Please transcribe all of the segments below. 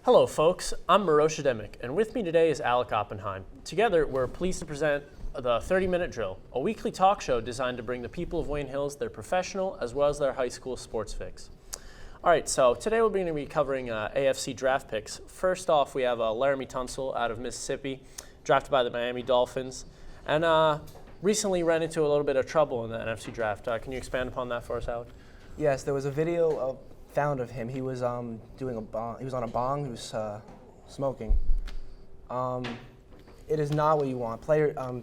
Hello folks, I'm Maros, Adamec, and with me today is Alec Oppenheim. Together, we're pleased to present the 30-Minute Drill, a weekly talk show designed to bring the people of Wayne Hills their professional as well as their high school sports fix. All right, so today we're going to be covering AFC draft picks. First off, we have Laremy Tunsil out of Mississippi, drafted by the Miami Dolphins, and recently ran into a little bit of trouble in the NFC draft. Can you expand upon that for us, Alec? Yes, there was a video found of him. He was doing a bong. He was on a bong. He was smoking. It is not what you want.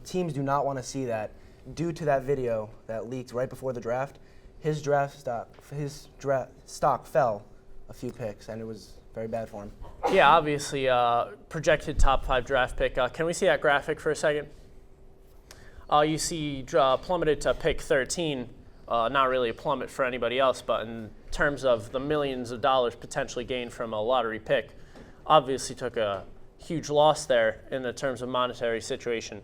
Teams do not want to see that. Due to that video that leaked right before the draft, his draft stock fell a few picks, and it was very bad for him. Yeah, obviously, projected top 5 draft pick. Can we see that graphic for a second? You see plummeted to pick 13. Not really a plummet for anybody else, but in terms of the millions of dollars potentially gained from a lottery pick, obviously took a huge loss there in the terms of monetary situation.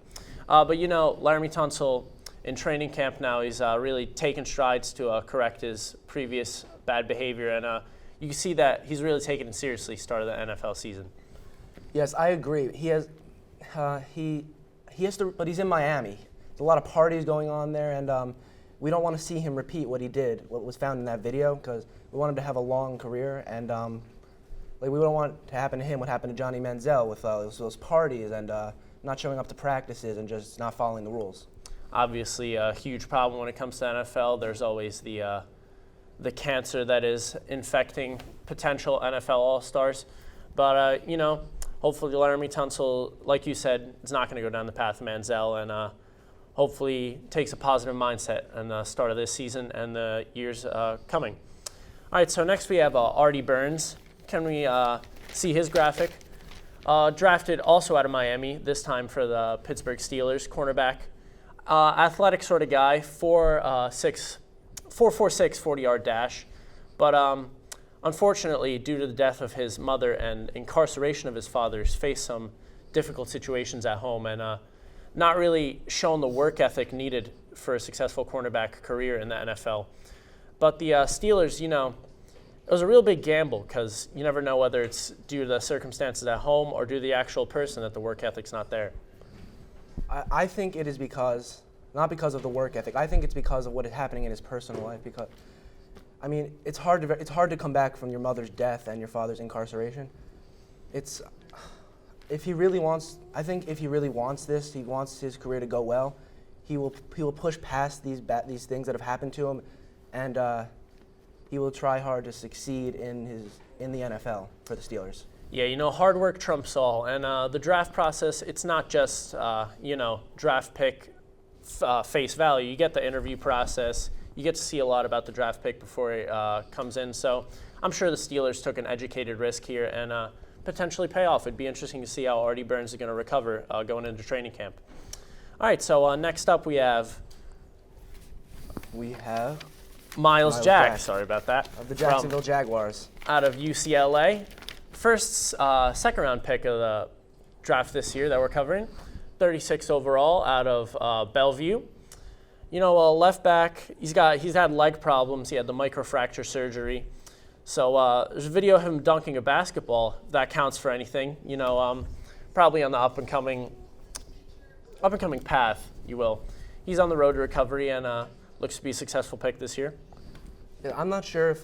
But you know, Laremy Tunsil in training camp now, he's really taken strides to correct his previous bad behavior, and you can see that he's really taken it seriously start of the NFL season. Yes, I agree. He has to, but he's in Miami. There's a lot of parties going on there, and we don't want to see him repeat what he did, what was found in that video, because we want him to have a long career, and we don't want to happen to him what happened to Johnny Manziel with those parties and not showing up to practices and just not following the rules. Obviously, a huge problem when it comes to NFL. There's always the cancer that is infecting potential NFL All-Stars. But, you know, hopefully Laremy Tunsil, like you said, is not going to go down the path of Manziel, and hopefully takes a positive mindset in the start of this season and the years coming. All right, so next we have Artie Burns. Can we see his graphic? Drafted also out of Miami, this time for the Pittsburgh Steelers, cornerback. Athletic sort of guy, 4'6", 40-yard dash. But unfortunately, due to the death of his mother and incarceration of his father, he's faced some difficult situations at home and not really shown the work ethic needed for a successful cornerback career in the NFL. But the Steelers, you know, it was a real big gamble because you never know whether it's due to the circumstances at home or due to the actual person that the work ethic's not there. I think it is not because of the work ethic. I think it's because of what is happening in his personal life. Because, I mean, it's hard to come back from your mother's death and your father's incarceration. If he really wants this, he wants his career to go well, he will push past these things that have happened to him, and he will try hard to succeed in the NFL for the Steelers. Yeah, you know, hard work trumps all, and the draft process, it's not just draft pick face value. You get the interview process. You get to see a lot about the draft pick before it comes in. So I'm sure the Steelers took an educated risk here and potentially pay off. It'd be interesting to see how Artie Burns is going to recover going into training camp. All right, so next up we have Miles Jack. Sorry about that. Of the Jacksonville Jaguars. Out of UCLA. First, second round pick of the draft this year that we're covering. 36 overall out of Bellevue. You know, left back, he's had leg problems. He had the microfracture surgery. So there's a video of him dunking a basketball, if that counts for anything. You know, probably on the up and coming path, you will. He's on the road to recovery and looks to be a successful pick this year. Yeah, I'm not sure if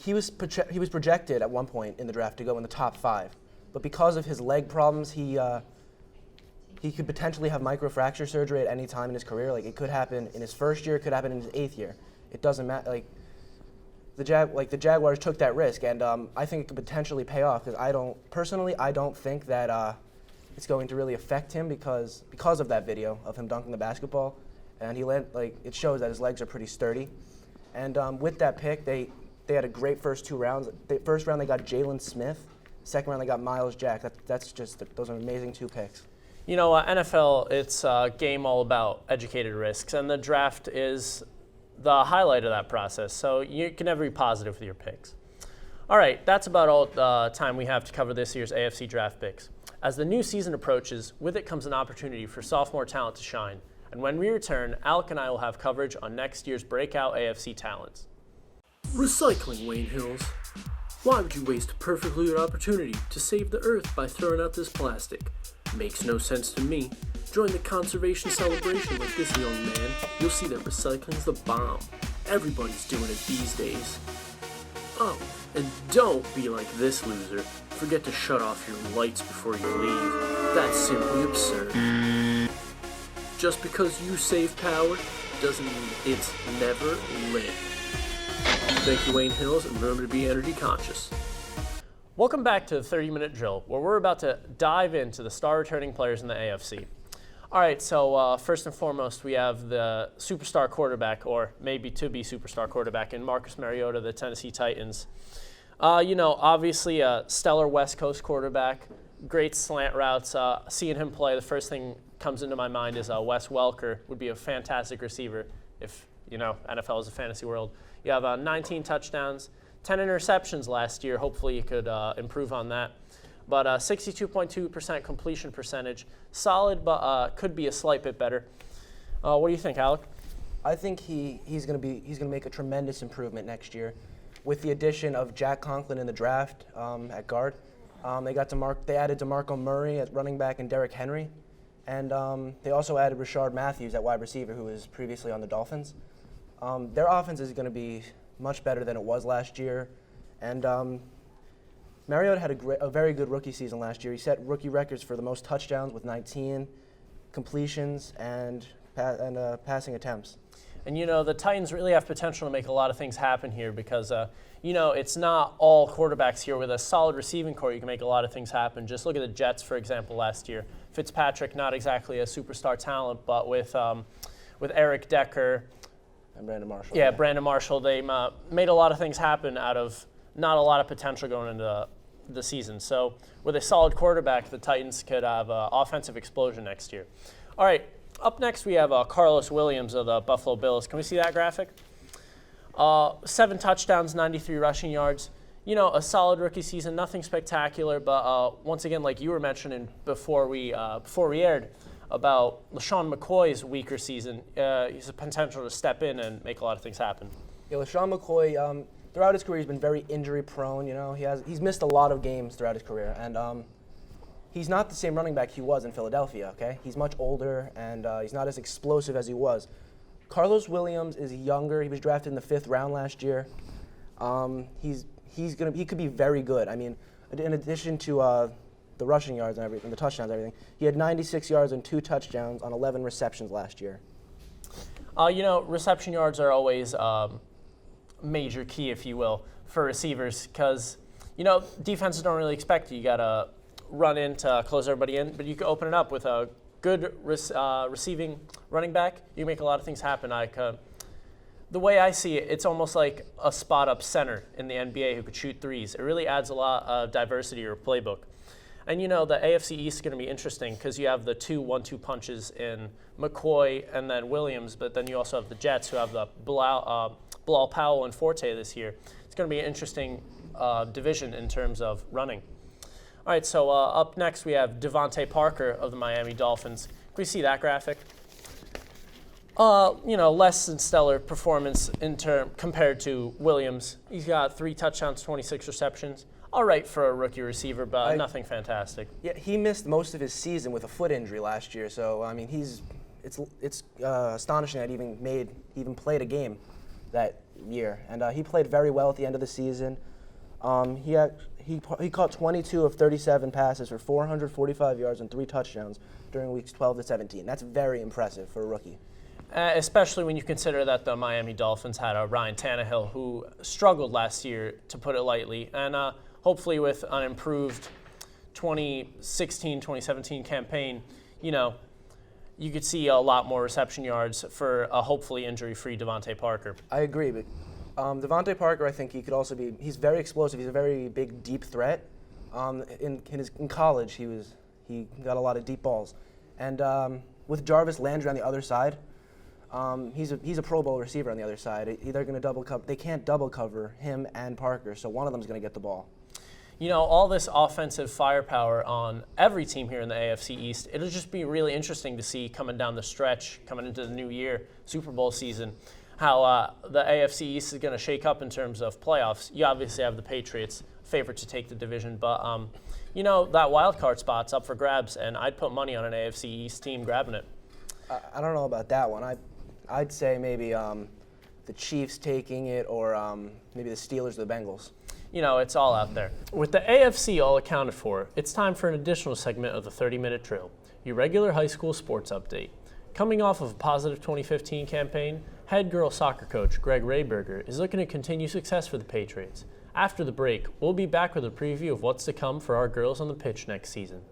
he was projected at one point in the draft to go in the top 5, but because of his leg problems, he could potentially have microfracture surgery at any time in his career. Like, it could happen in his first year, it could happen in his 8th year. It doesn't matter. Like, the Jaguars took that risk, and I think it could potentially pay off. Because I don't think that it's going to really affect him because of that video of him dunking the basketball, and it shows that his legs are pretty sturdy. And with that pick, they had a great first 2 rounds. The first round they got Jalen Smith. Second round they got Miles Jack. Those are amazing 2 picks. You know, NFL, it's a game all about educated risks, and the draft is the highlight of that process. So you can never be positive with your picks. All right, that's about all the time we have to cover this year's AFC draft picks. As the new season approaches, with it comes an opportunity for sophomore talent to shine. And when we return, Alec and I will have coverage on next year's breakout AFC talents. Recycling Wayne Hills. Why would you waste a perfectly good opportunity to save the earth by throwing out this plastic? Makes no sense to me. Join the conservation celebration like this young man. You'll see that recycling's the bomb. Everybody's doing it these days. Oh, and don't be like this loser. Forget to shut off your lights before you leave. That's simply absurd. Just because you save power doesn't mean it's never lit. Thank you, Wayne Hills, and remember to be energy conscious. Welcome back to the 30-Minute Drill, where we're about to dive into the star returning players in the AFC. All right, so first and foremost, we have the superstar quarterback, or maybe to-be superstar quarterback, in Marcus Mariota, the Tennessee Titans. Obviously a stellar West Coast quarterback, great slant routes. Seeing him play, the first thing comes into my mind is Wes Welker would be a fantastic receiver if, NFL is a fantasy world. You have 19 touchdowns, 10 interceptions last year. Hopefully you could improve on that. But 62.2% completion percentage, solid, but could be a slight bit better. What do you think, Alec? I think he's going to make a tremendous improvement next year, with the addition of Jack Conklin in the draft at guard. They added DeMarco Murray at running back and Derrick Henry, and they also added Rashard Matthews at wide receiver, who was previously on the Dolphins. Their offense is going to be much better than it was last year, and Mariota had a very good rookie season last year. He set rookie records for the most touchdowns with 19 completions and passing attempts. And, the Titans really have potential to make a lot of things happen here because, it's not all quarterbacks here. With a solid receiving core, you can make a lot of things happen. Just look at the Jets, for example, last year. Fitzpatrick, not exactly a superstar talent, but with Eric Decker and Brandon Marshall. Yeah, Brandon Marshall. They made a lot of things happen out of not a lot of potential going into the season. So with a solid quarterback, the Titans could have an offensive explosion next year. All right, up next we have Carlos Williams of the Buffalo Bills. Can we see that graphic? 7 touchdowns, 93 rushing yards. A solid rookie season, nothing spectacular, but once again, like you were mentioning before we aired about LaShawn McCoy's weaker season, he's a potential to step in and make a lot of things happen. Yeah, LaShawn McCoy, throughout his career, he's been very injury prone. He's missed a lot of games throughout his career, and he's not the same running back he was in Philadelphia. Okay, he's much older, and he's not as explosive as he was. Carlos Williams is younger. He was drafted in the 5th round last year. He could be very good. I mean, in addition to the rushing yards and everything, the touchdowns and everything, he had 96 yards and 2 touchdowns on 11 receptions last year. Reception yards are always major key, if you will, for receivers because, defenses don't really expect you. You got to run in to close everybody in, but you can open it up with a good receiving running back. You can make a lot of things happen. The way I see it, it's almost like a spot-up center in the NBA who could shoot threes. It really adds a lot of diversity to your playbook. And, the AFC East is going to be interesting because you have the 2 1-2 punches in McCoy and then Williams, but then you also have the Jets who have the Bilal Powell and Forte this year. It's going to be an interesting division in terms of running. All right, so up next we have Devontae Parker of the Miami Dolphins. Can we see that graphic? Less than stellar performance compared to Williams. He's got 3 touchdowns, 26 receptions. All right for a rookie receiver, but nothing fantastic. Yeah, he missed most of his season with a foot injury last year. So I mean, it's astonishing that he even played a game that year, and he played very well at the end of the season. He caught 22 of 37 passes for 445 yards and 3 touchdowns during weeks 12 to 17. That's very impressive for a rookie. Especially when you consider that the Miami Dolphins had a Ryan Tannehill who struggled last year, to put it lightly, and hopefully with an improved 2016-2017 campaign, you could see a lot more reception yards for a hopefully injury-free Devontae Parker. I agree, but Devontae Parker, I think he could also be. He's very explosive. He's a very big, deep threat. In college, he got a lot of deep balls, and with Jarvis Landry on the other side, he's a Pro Bowl receiver on the other side. They're going to double cover. They can't double cover him and Parker, so one of them's going to get the ball. All this offensive firepower on every team here in the AFC East, it'll just be really interesting to see coming down the stretch, coming into the new year, Super Bowl season, how the AFC East is going to shake up in terms of playoffs. You obviously have the Patriots, favorite to take the division. But, that wild card spot's up for grabs, and I'd put money on an AFC East team grabbing it. I don't know about that one. I'd say maybe the Chiefs taking it, or maybe the Steelers or the Bengals. It's all out there. With the AFC all accounted for, it's time for an additional segment of the 30-minute drill, your regular high school sports update. Coming off of a positive 2015 campaign, head girls soccer coach Greg Rayberger is looking to continue success for the Patriots. After the break, we'll be back with a preview of what's to come for our girls on the pitch next season.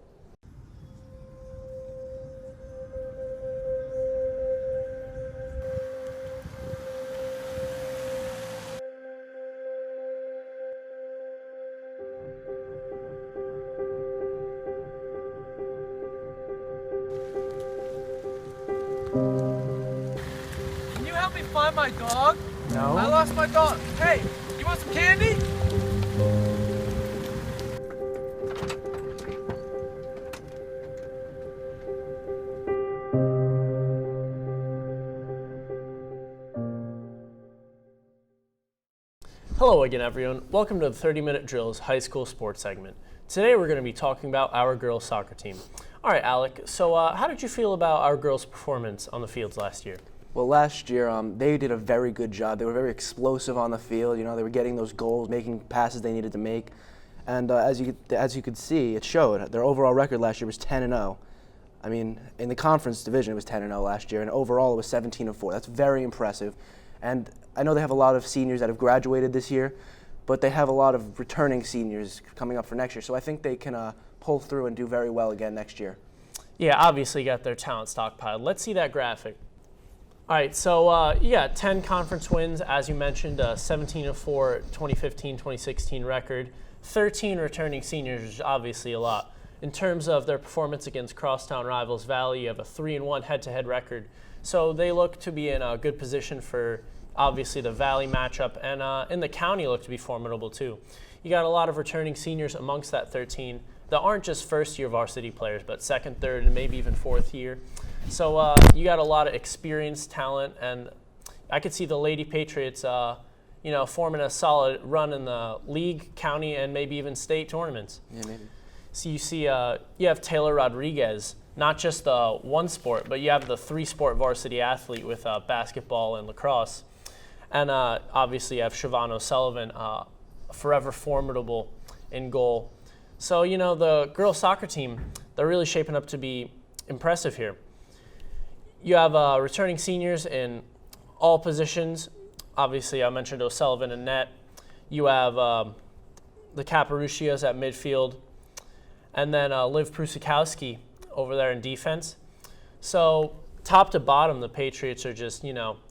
Can you help me find my dog? No. I lost my dog. Hey, you want some candy? Hello again, everyone. Welcome to the 30-Minute Drill's high school sports segment. Today we're going to be talking about our girls soccer team. All right, Alec, so how did you feel about our girls' performance on the fields last year? Well, last year they did a very good job. They were very explosive on the field. They were getting those goals, making passes they needed to make, and as you could see, it showed. Their overall record last year was 10-0. I mean, in the conference division, it was 10-0 last year, and overall it was 17-4. That's very impressive. And I know they have a lot of seniors that have graduated this year, but they have a lot of returning seniors coming up for next year. So I think they can pull through and do very well again next year. Yeah, obviously got their talent stockpiled. Let's see that graphic. All right, so 10 conference wins, as you mentioned, 17-4 2015-2016 record, 13 returning seniors, which is obviously a lot. In terms of their performance against crosstown rivals Valley, you have a 3-1 head-to-head record. So they look to be in a good position for obviously the Valley matchup, and in the county look to be formidable too. You got a lot of returning seniors amongst that 13 that aren't just first-year varsity players, but second, third, and maybe even fourth year. So you got a lot of experienced talent, and I could see the Lady Patriots, forming a solid run in the league, county, and maybe even state tournaments. Yeah, maybe. So you see, you have Taylor Rodriguez, not just the one sport, but you have the 3-sport varsity athlete with basketball and lacrosse. And obviously you have Siobhan O'Sullivan, forever formidable in goal. So, the girls soccer team, they're really shaping up to be impressive here. You have returning seniors in all positions. Obviously, I mentioned O'Sullivan and net. You have the Caparuccios at midfield. And then Liv Prusakowski over there in defense. So top to bottom, the Patriots are just,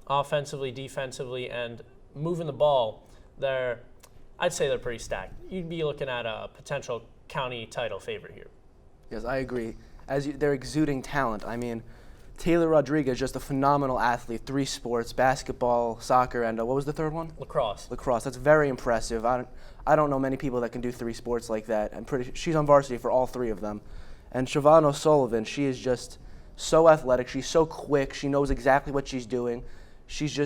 offensively, defensively, and moving the ball. I'd say they're pretty stacked. You'd be looking at a potential county title favorite here. Yes, I agree. They're exuding talent. I mean, Taylor Rodriguez is just a phenomenal athlete. 3 sports, basketball, soccer, and what was the third one? Lacrosse. Lacrosse. That's very impressive. I don't know many people that can do 3 sports like that. She's on varsity for all 3 of them. And Siobhan O'Sullivan, she is just so athletic. She's so quick. She knows exactly what she's doing. She's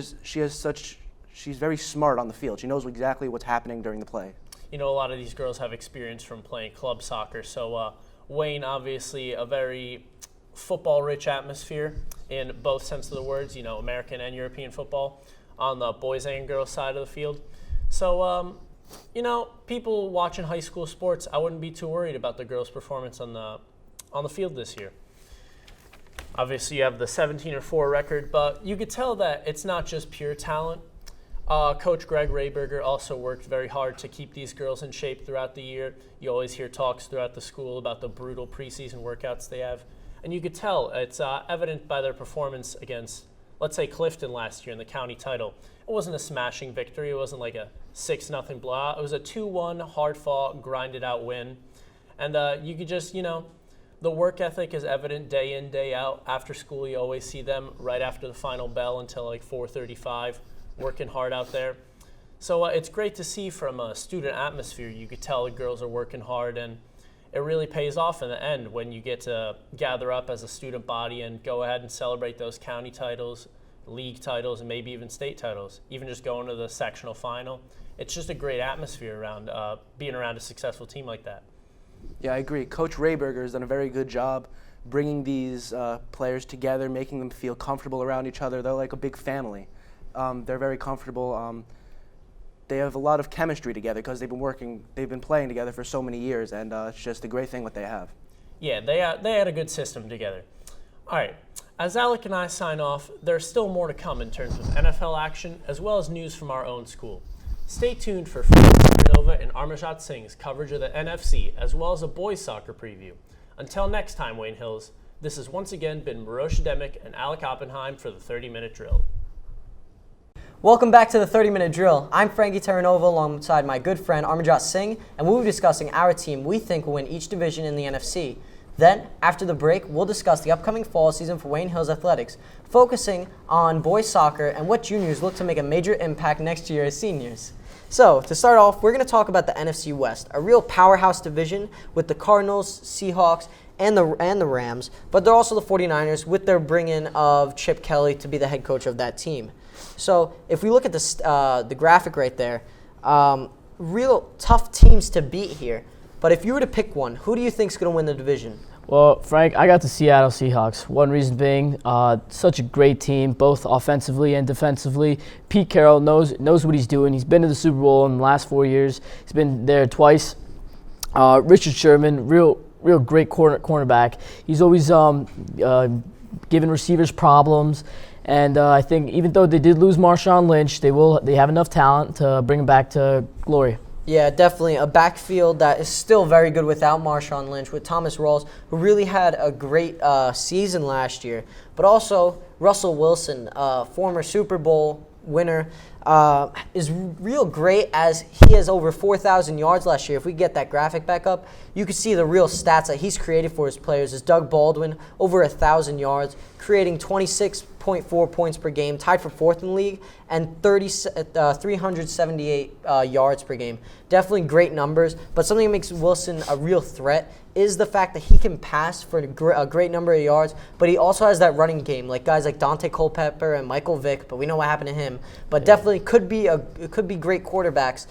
very smart on the field. She knows exactly what's happening during the play. A lot of these girls have experience from playing club soccer. So Wayne, obviously a very football-rich atmosphere in both sense of the words, American and European football on the boys and girls side of the field. So, people watching high school sports, I wouldn't be too worried about the girls' performance on the field this year. Obviously, you have the 17-4 record, but you could tell that it's not just pure talent. Coach Greg Rayberger also worked very hard to keep these girls in shape throughout the year. You always hear talks throughout the school about the brutal preseason workouts they have. And you could tell it's evident by their performance against, let's say, Clifton last year in the county title. It wasn't a smashing victory. It wasn't like a 6-0 blowout. It was a 2-1 hard-fought, grinded-out win. And you could just, the work ethic is evident day in, day out. After school, you always see them right after the final bell until like 4:35, working hard out there. So it's great to see from a student atmosphere. You could tell the girls are working hard, and it really pays off in the end when you get to gather up as a student body and go ahead and celebrate those county titles, league titles, and maybe even state titles. Even just going to the sectional final, it's just a great atmosphere around being around a successful team like that. Yeah, I agree. Coach Rayberger has done a very good job bringing these players together, making them feel comfortable around each other. They're like a big family. They're very comfortable. They have a lot of chemistry together because they've been playing together for so many years, and it's just a great thing what they have. Yeah, they had a good system together. All right, as Alec and I sign off, there's still more to come in terms of NFL action as well as news from our own school. Stay tuned for Terranova and Amarjot Singh's coverage of the NFC as well as a boys soccer preview. Until next time, Wayne Hills, this has once again been Maros, Adamec, and Alec Oppenheim for the 30-minute drill. Welcome back to the 30-minute drill. I'm Frankie Terranova alongside my good friend Amarjot Singh, and we'll be discussing our team we think will win each division in the NFC. Then, after the break, we'll discuss the upcoming fall season for Wayne Hills Athletics, focusing on boys soccer and what juniors look to make a major impact next year as seniors. So, to start off, we're going to talk about the NFC West, a real powerhouse division with the Cardinals, Seahawks, and the Rams, but they're also the 49ers with their bring-in of Chip Kelly to be the head coach of that team. So if we look at the graphic right there, real tough teams to beat here. But if you were to pick one, who do you think is going to win the division? Well, Frank, I got the Seattle Seahawks. One reason being, such a great team, both offensively and defensively. Pete Carroll knows what he's doing. He's been to the Super Bowl in the last 4 years. He's been there twice. Richard Sherman, real great cornerback. He's always giving receivers problems. And I think even though they did lose Marshawn Lynch, they have enough talent to bring him back to glory. Yeah, definitely a backfield that is still very good without Marshawn Lynch, with Thomas Rawls, who really had a great season last year. But also Russell Wilson, former Super Bowl winner, is real great as he has over 4,000 yards last year. If we get that graphic back up, you can see the real stats that he's created for his players. Is Doug Baldwin, over 1,000 yards, creating 26.4 points per game, tied for fourth in the league, and 378 yards per game. Definitely great numbers, but something that makes Wilson a real threat is the fact that he can pass for a great number of yards, but he also has that running game, like guys like Dante Culpepper and Michael Vick, but we know what happened to him. But definitely could be great quarterbacks.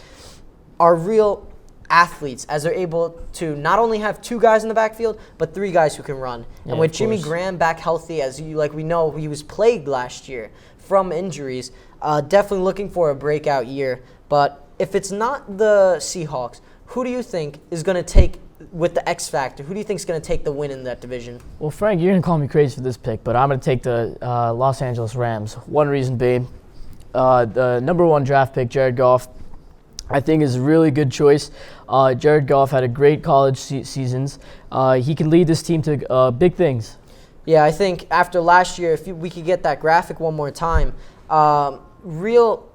Are real athletes as they're able to not only have two guys in the backfield, but three guys who can run. Yeah, and with Jimmy Graham back healthy, we know he was plagued last year from injuries, definitely looking for a breakout year. But if it's not the Seahawks, who do you think is going to take, with the X factor, who do you think is going to take the win in that division? Well, Frank, you're going to call me crazy for this pick, but I'm going to take the Los Angeles Rams. One reason being, the number one draft pick, Jared Goff, I think is a really good choice. Jared Goff had a great college seasons. He can lead this team to big things. Yeah, I think after last year, if we could get that graphic one more time, real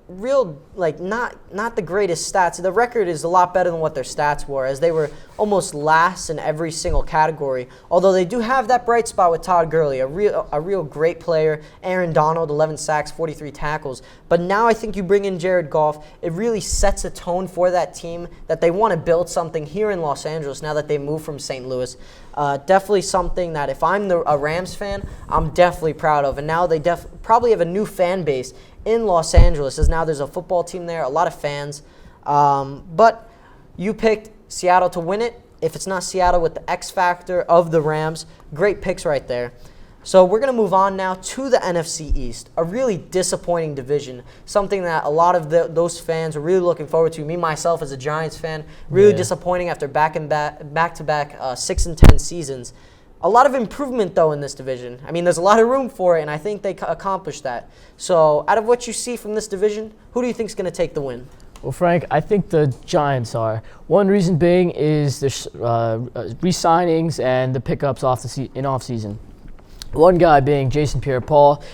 like not the greatest stats. The record is a lot better than what their stats were, as they were almost last in every single category. Although they do have that bright spot with Todd Gurley, a real great player. Aaron Donald, 11 sacks, 43 tackles. But now I think you bring in Jared Goff, it really sets a tone for that team that they want to build something here in Los Angeles now that they moved from St. Louis. Definitely something that if I'm a Rams fan, I'm definitely proud of. And now they probably have a new fan base in Los Angeles, as now there's a football team there, a lot of fans. But you picked Seattle to win it. If it's not Seattle with the X factor of the Rams, great picks right there. So we're going to move on now to the NFC East, a really disappointing division, something that a lot of those fans are really looking forward to. Me, myself, as a Giants fan, really disappointing after back-to-back 6-10 seasons. A lot of improvement, though, in this division. I mean, there's a lot of room for it, and I think they accomplished that. So out of what you see from this division, who do you think is going to take the win? Well, Frank, I think the Giants are. One reason being is the re-signings and the pickups in off-season. One guy being Jason Pierre-Paul,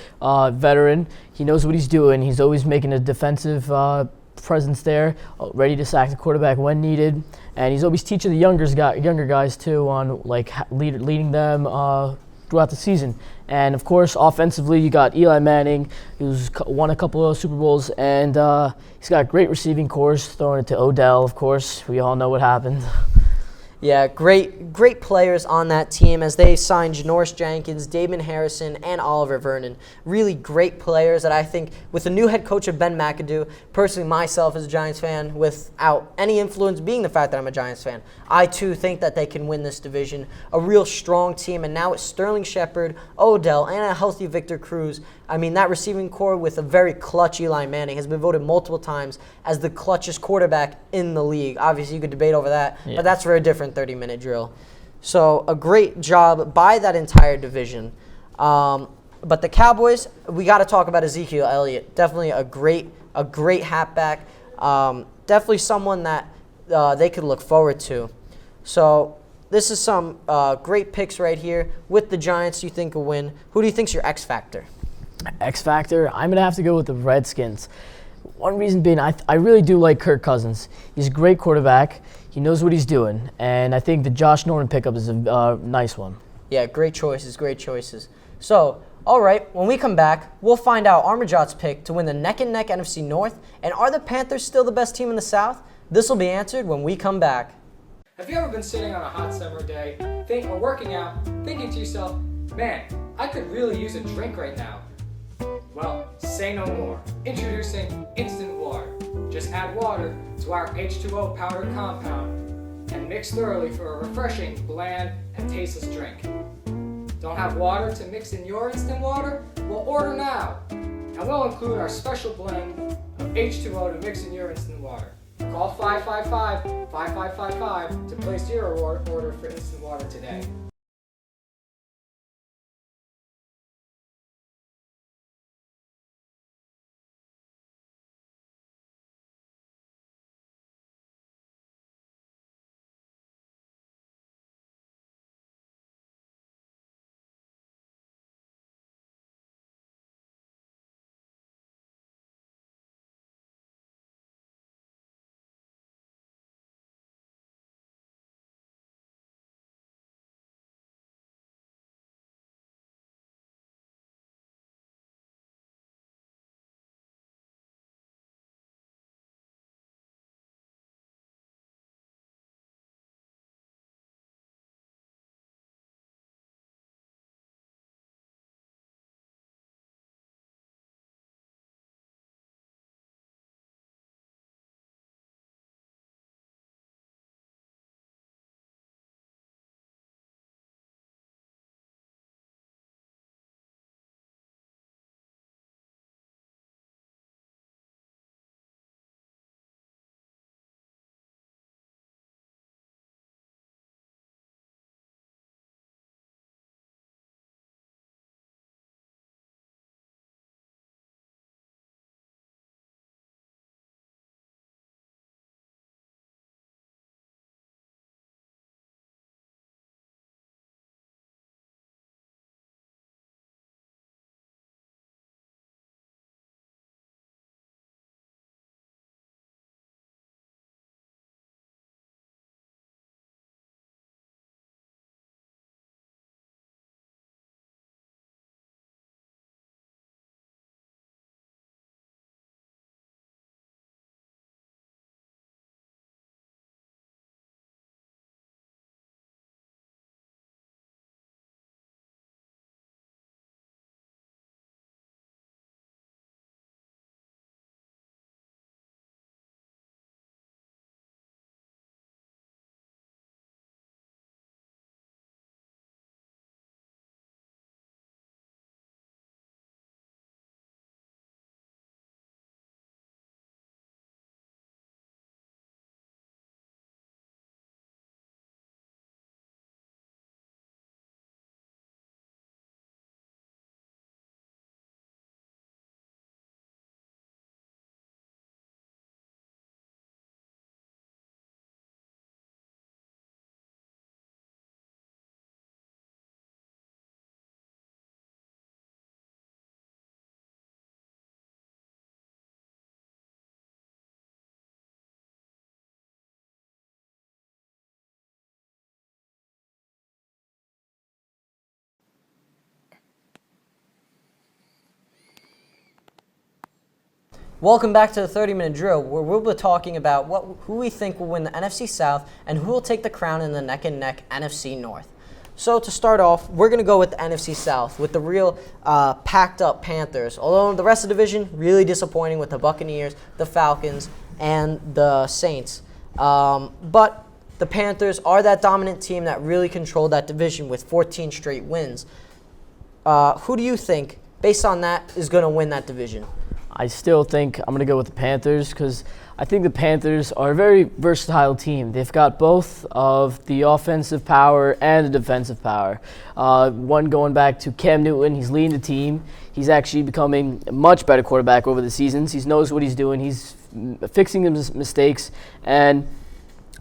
veteran. He knows what he's doing. He's always making a defensive presence there, ready to sack the quarterback when needed. And he's always teaching the younger guys, too, on leading them throughout the season. And, of course, offensively, you got Eli Manning, who's won a couple of Super Bowls, and he's got a great receiving course, throwing it to Odell, of course. We all know what happened. Yeah, great players on that team as they signed Janoris Jenkins, Damon Harrison, and Oliver Vernon. Really great players that I think, with the new head coach of Ben McAdoo, personally myself as a Giants fan, without any influence being the fact that I'm a Giants fan, I too think that they can win this division. A real strong team, and now it's Sterling Shepard, Odell, and a healthy Victor Cruz. I mean, that receiving core with a very clutch Eli Manning has been voted multiple times as the clutchest quarterback in the league. Obviously, you could debate over that, but that's for a different 30-minute drill. So a great job by that entire division. But the Cowboys, we got to talk about Ezekiel Elliott. Definitely a great halfback. Definitely someone that they could look forward to. So this is some great picks right here. With the Giants, you think will win. Who do you think's your X factor? X Factor, I'm going to have to go with the Redskins. One reason being, I really do like Kirk Cousins. He's a great quarterback. He knows what he's doing. And I think the Josh Norman pickup is a nice one. Yeah, great choices. So, all right, when we come back, we'll find out Amarjot's pick to win the neck-and-neck NFC North. And are the Panthers still the best team in the South? This will be answered when we come back. Have you ever been sitting on a hot summer day, or working out, thinking to yourself, man, I could really use a drink right now? Well, say no more. Introducing instant water. Just add water to our H2O powdered compound and mix thoroughly for a refreshing, bland, and tasteless drink. Don't have water to mix in your instant water? Well, order now, and we'll include our special blend of H2O to mix in your instant water. Call 555-5555 to place your order for instant water today. Welcome back to the 30-minute drill, where we'll be talking about who we think will win the NFC South and who will take the crown in the neck-and-neck NFC North. So to start off, we're going to go with the NFC South with the real packed-up Panthers. Although the rest of the division, really disappointing with the Buccaneers, the Falcons, and the Saints. But the Panthers are that dominant team that really controlled that division with 14 straight wins. Who do you think, based on that, is going to win that division? I still think I'm going to go with the Panthers because I think the Panthers are a very versatile team. They've got both of the offensive power and the defensive power. One going back to Cam Newton, he's leading the team. He's actually becoming a much better quarterback over the seasons. He knows what he's doing. He's fixing his mistakes. And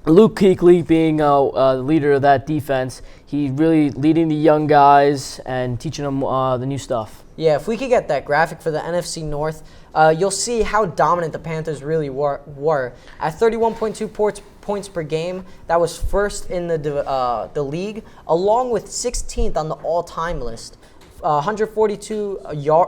Luke Kuechly being a leader of that defense, he's really leading the young guys and teaching them the new stuff. Yeah, if we could get that graphic for the NFC North, you'll see how dominant the Panthers really were. At 31.2 points per game, that was first in the league, along with 16th on the all-time list. 142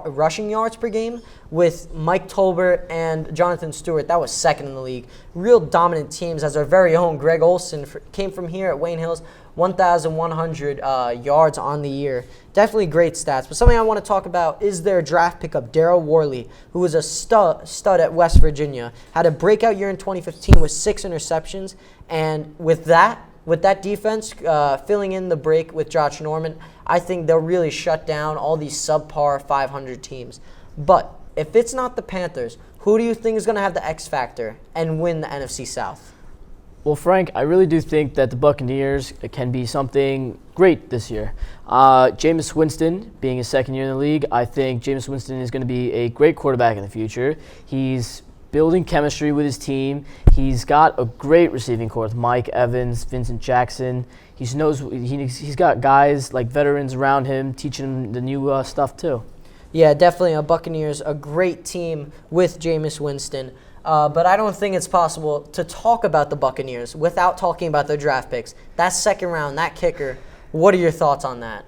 rushing yards per game with Mike Tolbert and Jonathan Stewart. That was second in the league. Real dominant teams, as our very own Greg Olsen came from here at Wayne Hills, 1,100 yards on the year. Definitely great stats. But something I want to talk about is their draft pickup, Darryl Worley, who was a stud at West Virginia. Had a breakout year in 2015 with 6 interceptions. And with that defense filling in the break with Josh Norman, I think they'll really shut down all these subpar 500 teams. But if it's not the Panthers, who do you think is going to have the X factor and win the NFC South? Well, Frank, I really do think that the Buccaneers can be something great this year. Jameis Winston, being his second year in the league, I think Jameis Winston is going to be a great quarterback in the future. He's building chemistry with his team. He's got a great receiving corps with Mike Evans, Vincent Jackson. He's got guys like veterans around him teaching him the new stuff too. Yeah, definitely Buccaneers, a great team with Jameis Winston. But I don't think it's possible to talk about the Buccaneers without talking about their draft picks. That second round, that kicker, what are your thoughts on that?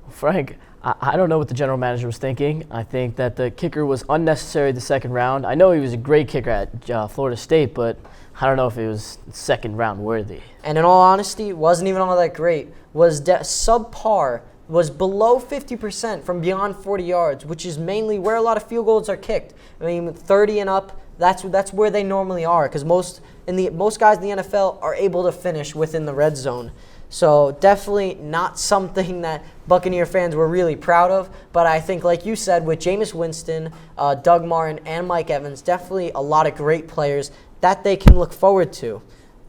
Frank, I don't know what the general manager was thinking. I think that the kicker was unnecessary the second round. I know he was a great kicker at Florida State, but I don't know if it was second round worthy. And in all honesty, wasn't even all that great. Was subpar, was below 50% from beyond 40 yards, which is mainly where a lot of field goals are kicked. I mean, 30 and up, that's where they normally are, because most guys in the NFL are able to finish within the red zone. So definitely not something that Buccaneer fans were really proud of. But I think, like you said, with Jameis Winston, Doug Martin, and Mike Evans, definitely a lot of great players that they can look forward to.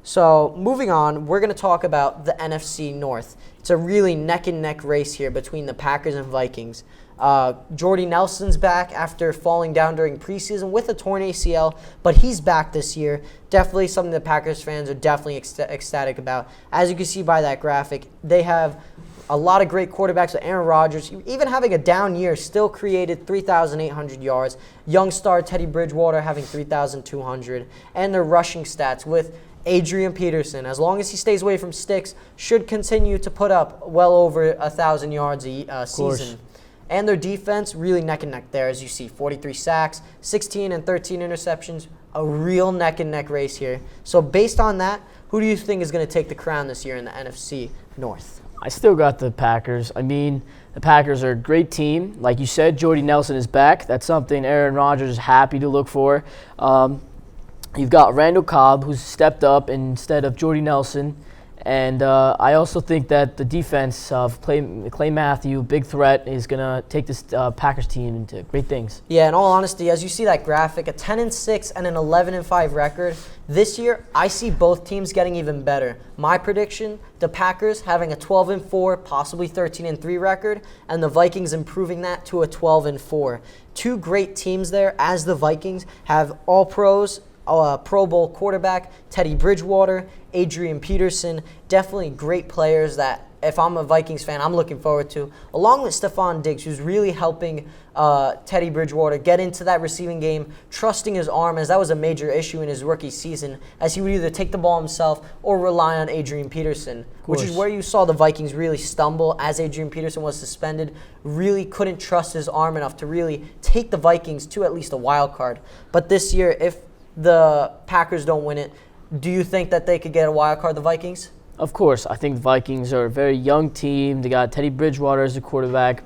So moving on, we're going to talk about the NFC North. It's a really neck-and-neck race here between the Packers and Vikings. Jordy Nelson's back after falling down during preseason with a torn ACL, but he's back this year. Definitely something the Packers fans are definitely ecstatic about. As you can see by that graphic, they have a lot of great quarterbacks with Aaron Rodgers, even having a down year, still created 3,800 yards. Young star Teddy Bridgewater having 3,200. And their rushing stats with Adrian Peterson, as long as he stays away from sticks, should continue to put up well over 1,000 yards a season. And their defense, really neck and neck there, as you see, 43 sacks, 16 and 13 interceptions, a real neck and neck race here. So based on that, who do you think is going to take the crown this year in the NFC North? I still got the Packers. I mean, the Packers are a great team. Like you said, Jordy Nelson is back. That's something Aaron Rodgers is happy to look for. You've got Randall Cobb, who's stepped up instead of Jordy Nelson. And I also think that the defense of Clay Matthew, big threat, is going to take this Packers team into great things. Yeah, in all honesty, as you see that graphic, a 10-6 and an 11-5 record. This year, I see both teams getting even better. My prediction, the Packers having a 12-4, possibly 13-3 record, and the Vikings improving that to a 12-4. Two great teams there, as the Vikings have all pros Pro Bowl quarterback, Teddy Bridgewater, Adrian Peterson, definitely great players that if I'm a Vikings fan, I'm looking forward to, along with Stephon Diggs, who's really helping Teddy Bridgewater get into that receiving game, trusting his arm, as that was a major issue in his rookie season, as he would either take the ball himself or rely on Adrian Peterson, which is where you saw the Vikings really stumble as Adrian Peterson was suspended, really couldn't trust his arm enough to really take the Vikings to at least a wild card. But this year, if the Packers don't win it, do you think that they could get a wild card, the Vikings? Of course, I think the Vikings are a very young team. They got Teddy Bridgewater as a quarterback.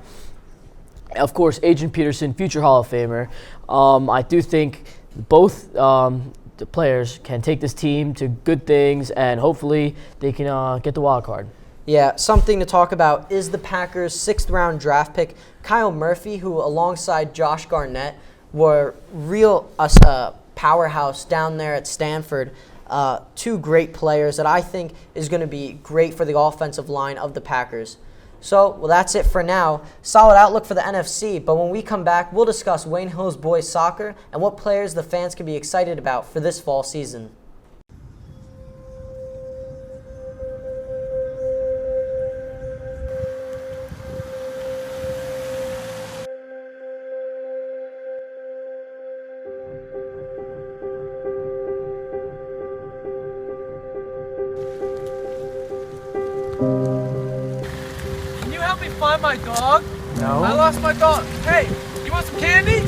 Of course, Adrian Peterson, future Hall of Famer. I do think both the players can take this team to good things, and hopefully they can get the wild card. Yeah, something to talk about is the Packers' 6th-round draft pick, Kyle Murphy, who alongside Josh Garnett were real powerhouse down there at Stanford. Two great players that I think is going to be great for the offensive line of the Packers. So, well, that's it for now. Solid outlook for the NFC, but when we come back, we'll discuss Wayne Hills boys soccer and what players the fans can be excited about for this fall season. Can you help me find my dog? No. I lost my dog. Hey, you want some candy?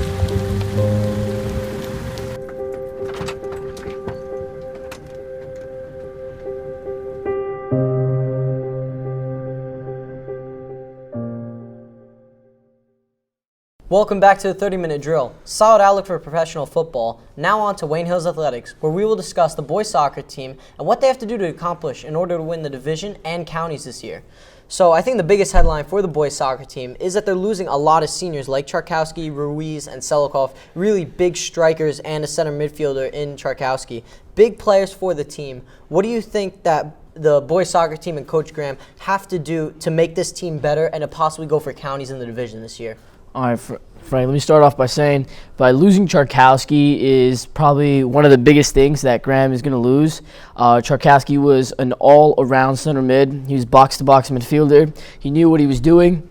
Welcome back to the 30-minute drill. Solid outlook for professional football. Now on to Wayne Hills Athletics, where we will discuss the boys soccer team and what they have to do to accomplish in order to win the division and counties this year. So I think the biggest headline for the boys soccer team is that they're losing a lot of seniors like Charkowski, Ruiz, and Selikov, really big strikers and a center midfielder in Charkowski. Big players for the team. What do you think that the boys soccer team and Coach Graham have to do to make this team better and to possibly go for counties in the division this year? All right, Frank, let me start off by saying losing Charkowski is probably one of the biggest things that Graham is going to lose. Charkowski was an all-around center mid. He was box-to-box midfielder. He knew what he was doing.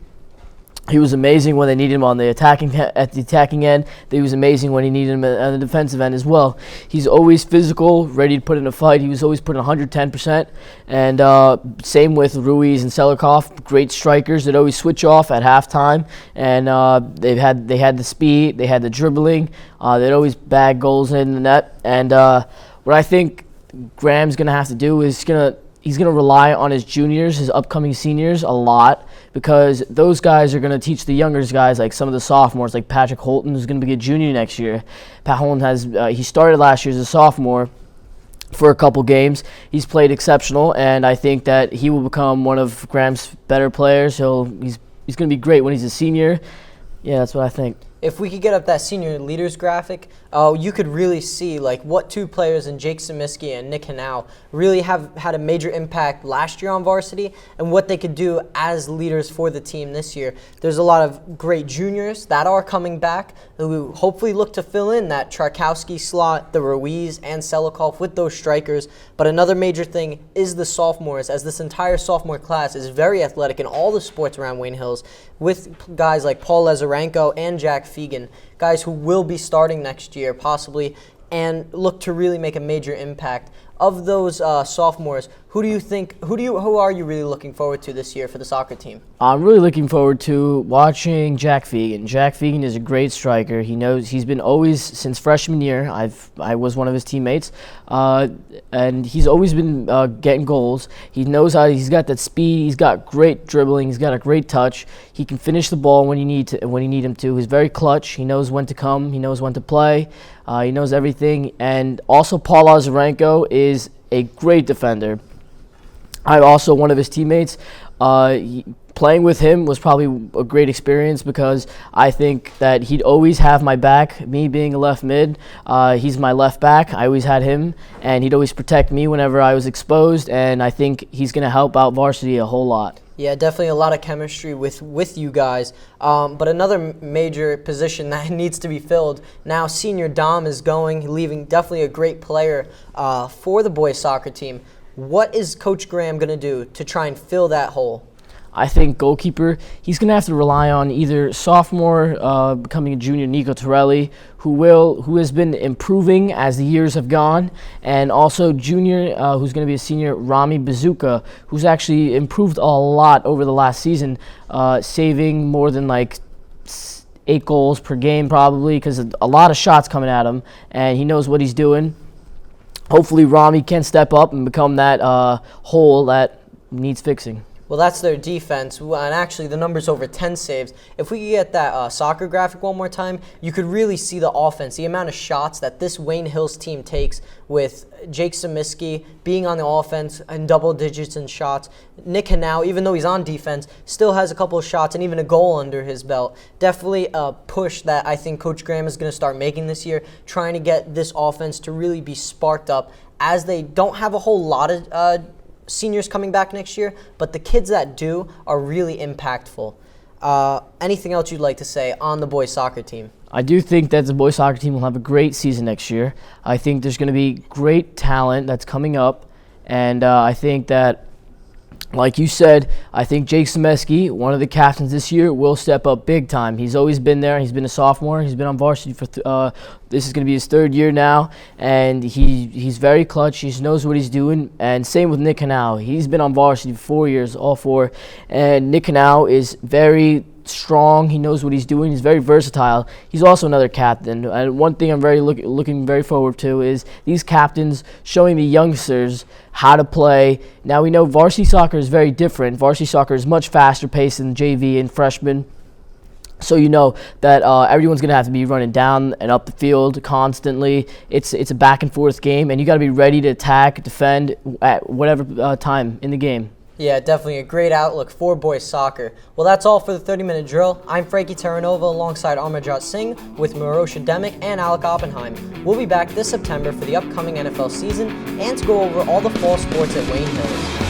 He was amazing when they needed him on the attacking end. He was amazing when he needed him on the defensive end as well. He's always physical, ready to put in a fight. He was always putting 110%. And same with Ruiz and Selikov, great strikers that always switch off at halftime. And they had the speed, they had the dribbling. They'd always bag goals in the net. And what I think Graham's going to have to do is he's going to rely on his juniors, his upcoming seniors, a lot, because those guys are going to teach the younger guys, like some of the sophomores, like Patrick Holton, who's going to be a junior next year. Pat Holton he started last year as a sophomore for a couple games. He's played exceptional, and I think that he will become one of Graham's better players. He's going to be great when he's a senior. Yeah, that's what I think. If we could get up that senior leaders graphic, you could really see like what two players in Jake Samiski and Nick Hanau really have had a major impact last year on varsity and what they could do as leaders for the team this year. There's a lot of great juniors that are coming back who hopefully look to fill in that Charkowski slot, the Ruiz and Selikov with those strikers. But another major thing is the sophomores, as this entire sophomore class is very athletic in all the sports around Wayne Hills, with guys like Paul Lazarenko and Jack Fegan, guys who will be starting next year possibly and look to really make a major impact. Of those sophomores, who are you really looking forward to this year for the soccer team? I'm really looking forward to watching Jack Fegan. Jack Fegan is a great striker. He's been always, since freshman year, I was one of his teammates, and he's always been getting goals. He knows he's got that speed, he's got great dribbling, he's got a great touch. He can finish the ball when you need him to. He's very clutch. He knows when to come, he knows when to play. He knows everything. And also Paul Lazarenko is a great defender. I'm also one of his teammates. Playing with him was probably a great experience because I think that he'd always have my back, me being a left mid. He's my left back. I always had him, and he'd always protect me whenever I was exposed, and I think he's going to help out varsity a whole lot. Yeah, definitely a lot of chemistry with you guys. But another major position that needs to be filled now. Senior Dom is going, leaving. Definitely a great player for the boys soccer team. What is Coach Graham going to do to try and fill that hole? I think goalkeeper, he's going to have to rely on either sophomore becoming a junior Nico Torelli, who has been improving as the years have gone, and also junior who's going to be a senior Rami Bazooka, who's actually improved a lot over the last season, saving more than like 8 goals per game probably, because a lot of shots coming at him, and he knows what he's doing. Hopefully Rami can step up and become that hole that needs fixing. Well, that's their defense, and actually the number's over 10 saves. If we could get that soccer graphic one more time, you could really see the offense, the amount of shots that this Wayne Hills team takes, with Jake Samiski being on the offense in double digits in shots. Nick Hanau, even though he's on defense, still has a couple of shots and even a goal under his belt. Definitely a push that I think Coach Graham is going to start making this year, trying to get this offense to really be sparked up, as they don't have a whole lot of seniors coming back next year, but the kids that do are really impactful. Anything else you'd like to say on the boys soccer team? I do think that the boys soccer team will have a great season next year. I think there's going to be great talent that's coming up, and I think that, like you said, I think Jake Semeski, one of the captains this year, will step up big time. He's always been there. He's been a sophomore. He's been on varsity for this is going to be his 3rd year now, and he's very clutch. He knows what he's doing. And same with Nick Hanau. He's been on varsity for 4 years, all 4. And Nick Hanau is very strong. He knows what he's doing. He's very versatile. He's also another captain. And one thing I'm very looking very forward to is these captains showing the youngsters how to play. Now we know varsity soccer is very different. Varsity soccer is much faster paced than JV and freshmen. So you know that everyone's going to have to be running down and up the field constantly. It's a back and forth game, and you got to be ready to attack, defend at whatever time in the game. Yeah, definitely a great outlook for boys soccer. Well, that's all for the 30-minute drill. I'm Frankie Terranova alongside Amarjot Singh with Maros, Adamec, and Alec Oppenheim. We'll be back this September for the upcoming NFL season and to go over all the fall sports at Wayne Hills.